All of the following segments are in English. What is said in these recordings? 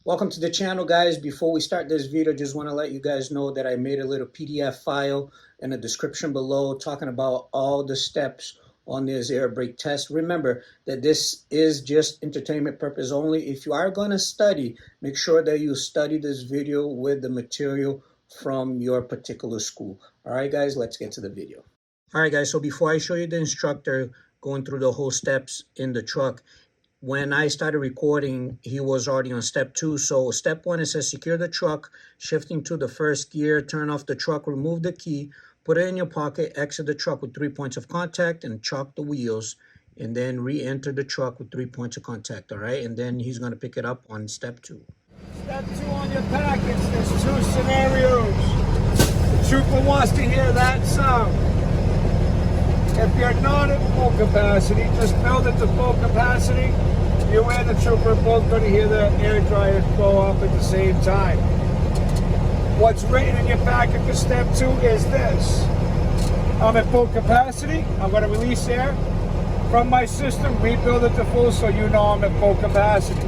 Welcome to the channel, guys. Before we start this video, just want to let you guys know that I made a little PDF file in the description below talking about all the steps on this air brake test. Remember that this is just entertainment purpose only. If you are going to study, make sure that you study this video with the material from your particular school. All right, guys, let's get to the video. All right, guys, so before I show you the instructor going through the whole steps in the truck, when I started recording, he was already on step 2. So step 1, it says secure the truck, shifting to the first gear, turn off the truck, remove the key, put it in your pocket, exit the truck with 3 points of contact, and chalk the wheels, and then re-enter the truck with 3 points of contact, all right? And then he's going to pick it up on step 2. Step 2 on your package, there's 2 scenarios. The trooper wants to hear that sound. If you're not at full capacity, just build it to full capacity. You and the trooper are both going to hear the air dryer go off at the same time. What's written in your packet for step 2 is this. I'm at full capacity. I'm going to release air from my system, rebuild it to full so you know I'm at full capacity.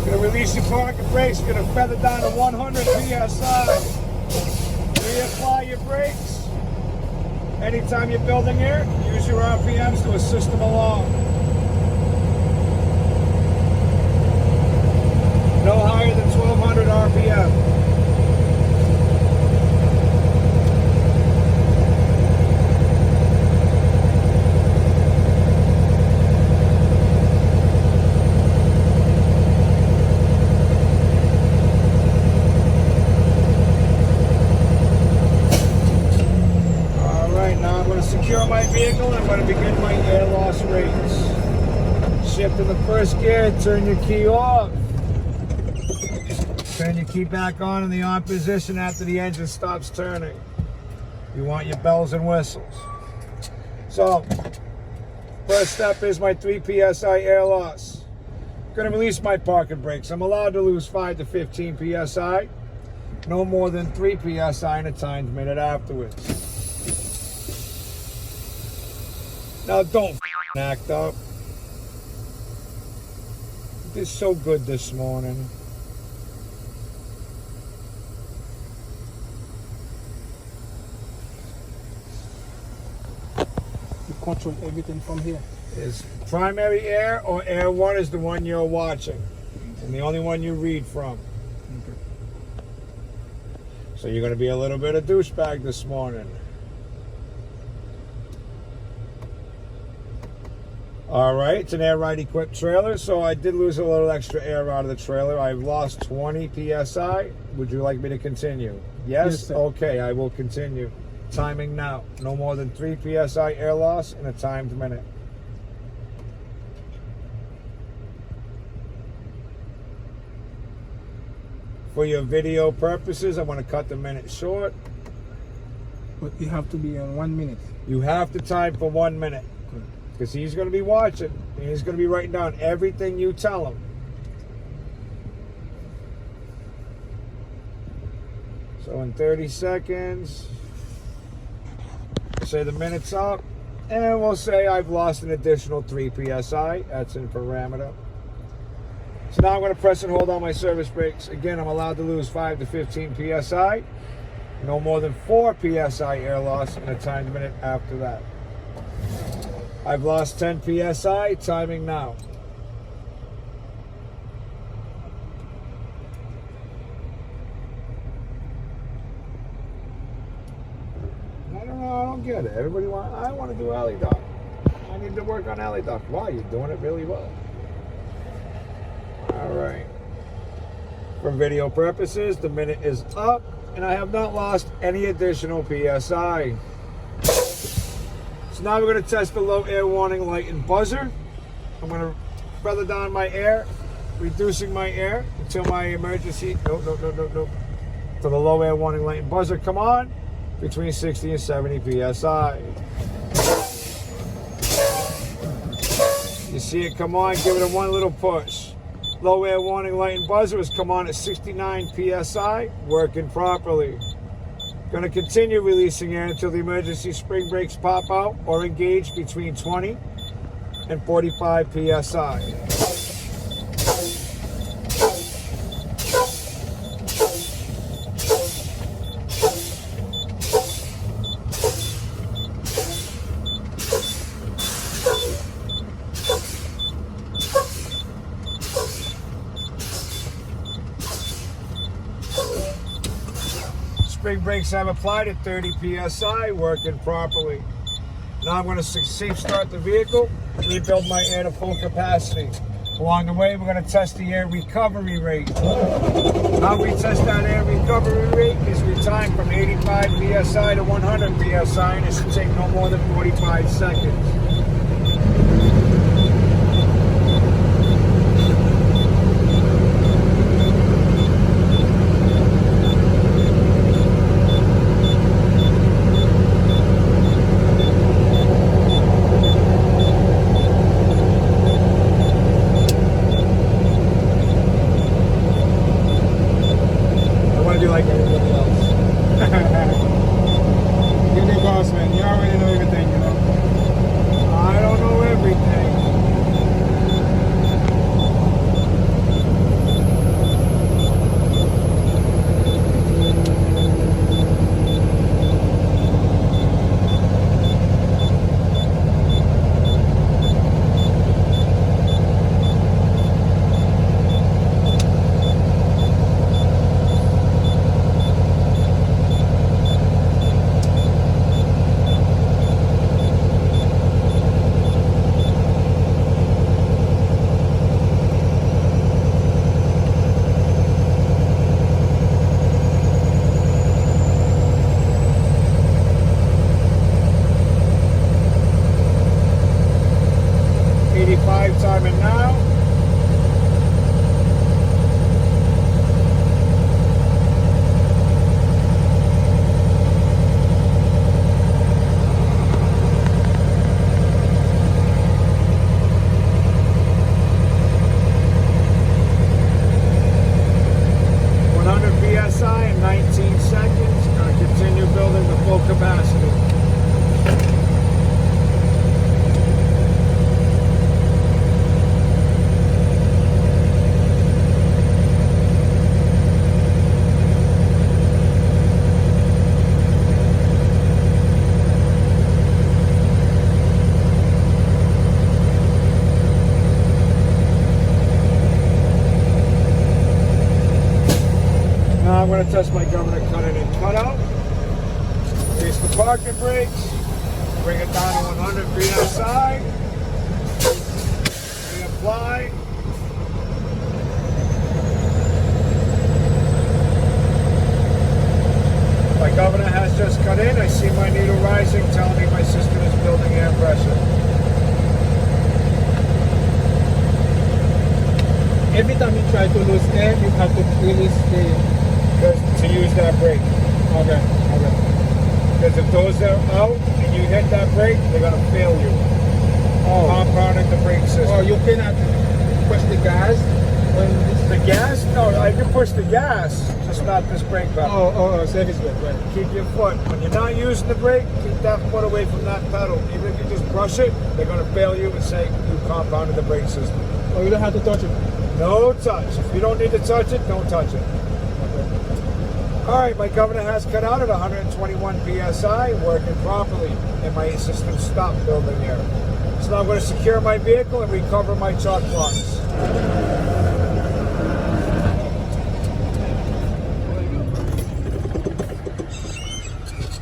You're going to release your parking brakes. You're going to feather down to 100 PSI. Reapply your brakes. Anytime you're building air, use your RPMs to assist them along. No higher than 1200 RPM. Secure my vehicle, and I'm going to begin my air loss rates. Shift to the first gear, turn your key off. Turn your key back on in the on position after the engine stops turning. You want your bells and whistles. So, first step is my 3 PSI air loss. I'm going to release my parking brakes. I'm allowed to lose 5 to 15 PSI. No more than 3 PSI in a timed minute afterwards. Now don't act up. You did so good this morning. You control everything from here. Is primary air or air 1 is the one you're watching. And the only one you read from. Okay. So you're going to be a little bit of douchebag this morning. Alright, it's an air ride equipped trailer, so I did lose a little extra air out of the trailer. I've lost 20 PSI. Would you like me to continue? Yes? Yes, sir. Okay, I will continue. Timing now. No more than 3 PSI air loss in a timed minute. For your video purposes, I want to cut the minute short. But you have to be in 1 minute. You have to time for 1 minute. Because he's going to be watching, and he's going to be writing down everything you tell him. So in 30 seconds, say the minute's up, and we'll say I've lost an additional 3 PSI. That's in parameter. So now I'm going to press and hold on my service brakes. Again, I'm allowed to lose 5 to 15 PSI. No more than 4 PSI air loss in a timed minute after that. I've lost 10 PSI, timing now. I don't get it. I want to do alley dock. I need to work on alley dock. Wow, you're doing it really well. All right. For video purposes, the minute is up, and I have not lost any additional PSI. So now we're going to test the low air warning light and buzzer. I'm going to feather down my air, reducing my air until my emergency, no. Till the low air warning light and buzzer come on, between 60 and 70 PSI. You see it come on, give it one little push. Low air warning light and buzzer has come on at 69 PSI, working properly. Going to continue releasing air until the emergency spring brakes pop out or engage between 20 and 45 PSI. spring brakes I've applied at 30 psi, working properly. Now I'm going to safe start the vehicle, rebuild my air to full capacity. Along the way, we're going to test the air recovery rate. How we test that air recovery rate is we time from 85 psi to 100 psi, and it should take no more than 45 seconds. Like everybody else. You're the boss, man. You already know everything, you know. I don't know everything. Timing now. PSI in 19 seconds. Going to continue building the full capacity. Now I'm going to test my governor cut-in and cut-out. Release the parking brakes. Bring it down to 100 psi. Reapply. My governor has just cut in. I see my needle rising, telling me my system is building air pressure. Every time you try to lose air, you have to release the... To use that brake. Okay. Because if those are out and you hit that brake, they're going to fail you. Oh. Compounding the brake system. Oh, you cannot push the gas when it's... The gas? No, I can push the gas, just not this brake pedal. Oh, service brake, right. Keep your foot. When you're not using the brake, keep that foot away from that pedal. Even if you just brush it, they're going to fail you and say you compounded the brake system. Oh, you don't have to touch it? No touch. If you don't need to touch it, don't touch it. All right, my governor has cut out at 121 psi, working properly, and my system stopped building air. So now I'm going to secure my vehicle and recover my chalk blocks.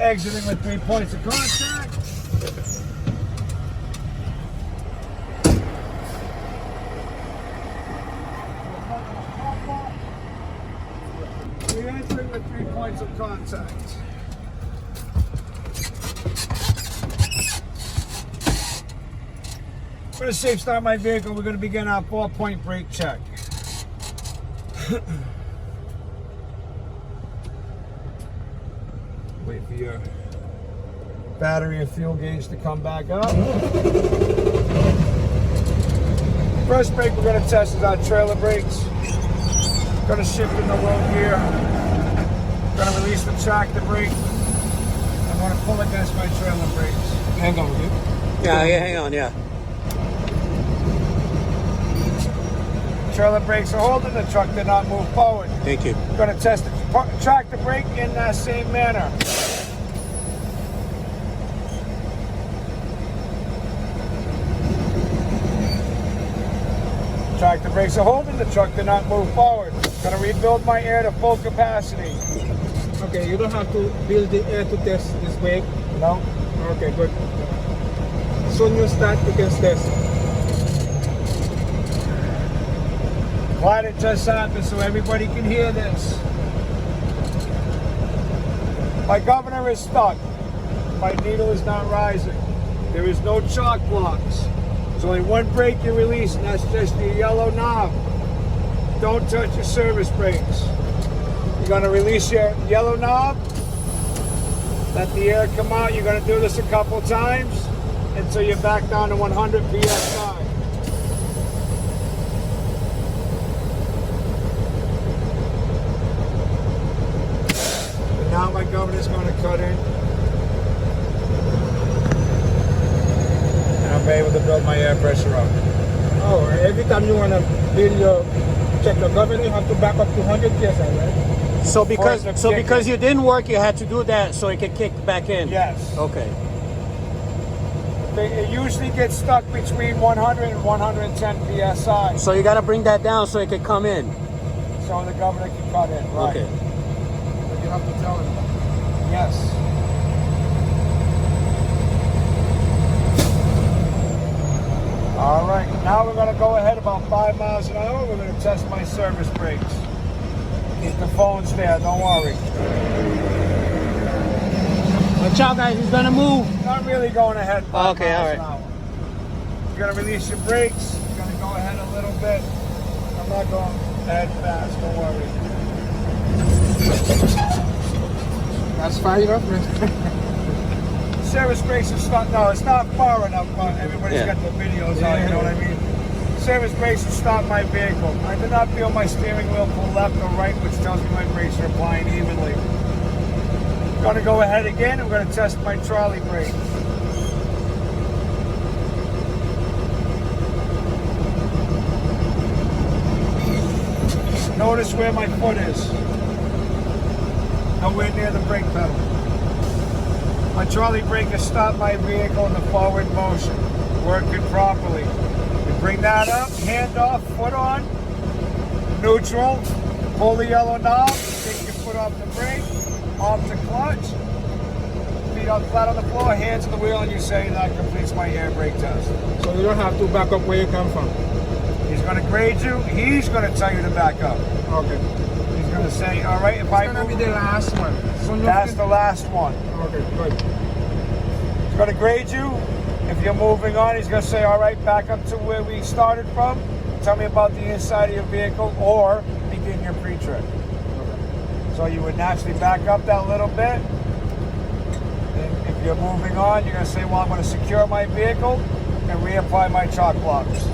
Exiting with 3 points of contact. Re-entering with 3 points of contact. I'm going to safe start my vehicle. We're going to begin our 4-point brake check. Wait for your battery and fuel gauge to come back up. First brake we're going to test is our trailer brakes. Going to shift in the low gear. Going to release the tractor brake. I'm going to pull against my trailer brakes. Hang on, okay? Yeah, hang on, yeah. Trailer brakes are holding, the truck did not move forward. Thank you. I'm going to test the tractor brake in that same manner. Tractor brakes are holding, the truck did not move forward. Going to rebuild my air to full capacity. Okay, you don't have to build the air to test this brake. No. Okay, good. Soon you start, you can test. Glad it just happened so everybody can hear this. My governor is stuck. My needle is not rising. There is no chock blocks. There's only one brake you release, and that's just the yellow knob. Don't touch your service brakes. You're gonna release your yellow knob, let the air come out. You're gonna do this a couple times until you're back down to 100 PSI. And now my governor's gonna cut in. And I'm able to build my air pressure up. Oh, every time you want to build your check the governor, you have to back up to 100 PSI, right? So Or because the so kick because in. you didn't work, you had to do that so it could kick back in. Yes. Okay. It usually gets stuck between 100 and 110 PSI. So you got to bring that down so it could come in. So the governor can cut in, right? Okay. But you have to tell them. Yes. All right, now we're gonna go ahead about 5 miles an hour. We're gonna test my service brakes. Keep the phones there, don't worry. Watch out, guys. He's gonna move. Not really going ahead 5 Okay, miles all an hour. You're gonna release your brakes. You're gonna go ahead a little bit. I'm not going ahead fast, don't worry. That's far enough, man. Service brakes are stuck. No, it's not far enough. Everybody's Yeah. got the videos on, you know what I mean? Service brakes will stop my vehicle. I do not feel my steering wheel pull left or right, which tells me my brakes are applying evenly. I'm going to go ahead again. I'm going to test my trolley brake. Notice where my foot is. Nowhere near the brake pedal. My trolley brake has stopped my vehicle in the forward motion, working properly. You bring that up, hand off, foot on, neutral, pull the yellow knob, take your foot off the brake, off the clutch, feet on flat on the floor, hands on the wheel, and you say that completes my air brake test. So you don't have to back up where you come from. He's going to grade you, he's going to tell you to back up. Okay. He's going to say, all right, if I It's gonna move, be the last one. So you that's can- the last one. Okay, good. He's going to grade you. If you're moving on, he's going to say, all right, back up to where we started from. Tell me about the inside of your vehicle or begin your pre-trip. So you would naturally back up that little bit. And if you're moving on, you're going to say, well, I'm going to secure my vehicle and reapply my chock blocks.